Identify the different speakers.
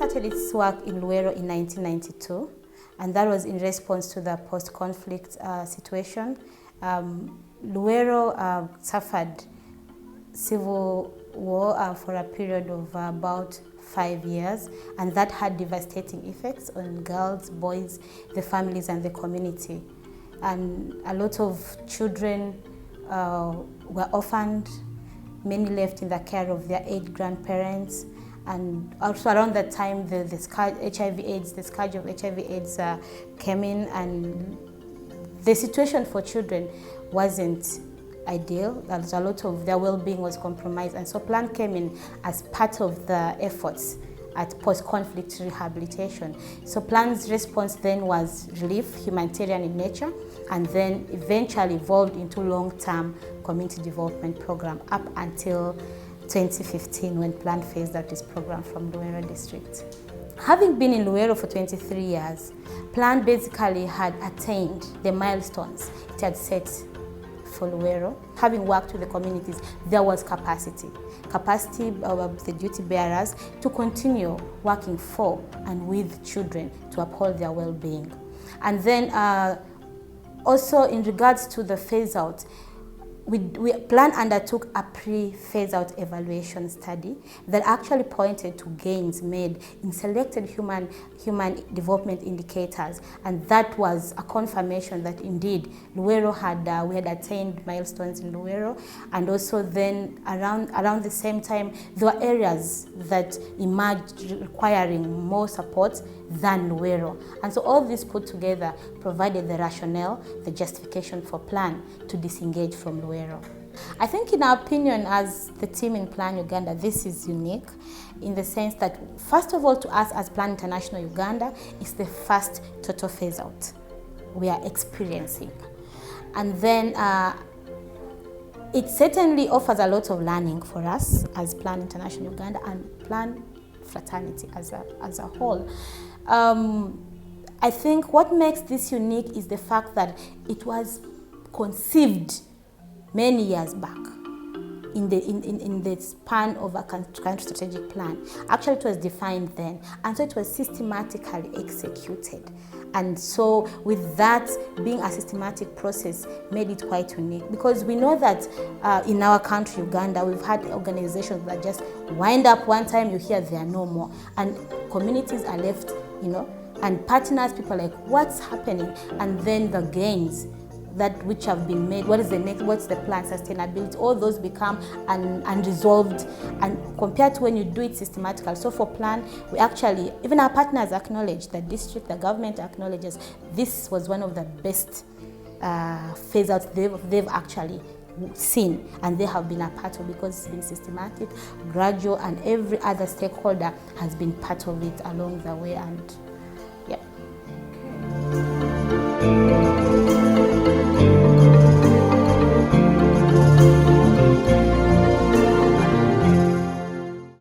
Speaker 1: started its work in Luwero in 1992, and that was in response to the post-conflict situation. Luwero suffered civil war for a period of about 5 years, and that had devastating effects on girls, boys, the families and the community. And a lot of children were orphaned, many left in the care of their aged grandparents. And also around that time, the scourge of HIV/AIDS came in, and the situation for children wasn't ideal. There was a lot of their well-being was compromised, and so Plan came in as part of the efforts at post-conflict rehabilitation. So Plan's response then was relief, humanitarian in nature, and then eventually evolved into long-term community development program up until 2015 when Plan phased out this program from Luwero district. Having been in Luwero for 23 years, Plan basically had attained the milestones it had set for Luwero. Having worked with the communities, there was capacity of the duty bearers to continue working for and with children to uphold their well-being. And then also in regards to the phase out, Plan undertook a pre-phase out evaluation study that actually pointed to gains made in selected human development indicators, and that was a confirmation that indeed Luwero we had attained milestones in Luwero. And also then around the same time there were areas that emerged requiring more support than Luwero. And so all this put together provided the rationale, the justification for Plan to disengage from Luwero. I think in our opinion as the team in Plan Uganda, this is unique in the sense that first of all to us as Plan International Uganda, it's the first total phase out we are experiencing. And then it certainly offers a lot of learning for us as Plan International Uganda and Plan fraternity as a whole. I think what makes this unique is the fact that it was conceived many years back in the span of a country strategic plan. Actually, it was defined then, and so it was systematically executed. And so with that being a systematic process made it quite unique, because we know that in our country, Uganda, we've had organizations that just wind up one time, you hear they are no more, and communities are left, and partners, people are like, what's happening? And then the gains that which have been made, what is the next, what's the plan, sustainability, all those become unresolved, and compared to when you do it systematically. So for Plan, we actually, even our partners acknowledge, the district, the government acknowledges this was one of the best phase outs they've actually seen, and they have been a part of, because it's been systematic, gradual, and every other stakeholder has been part of it along the way. And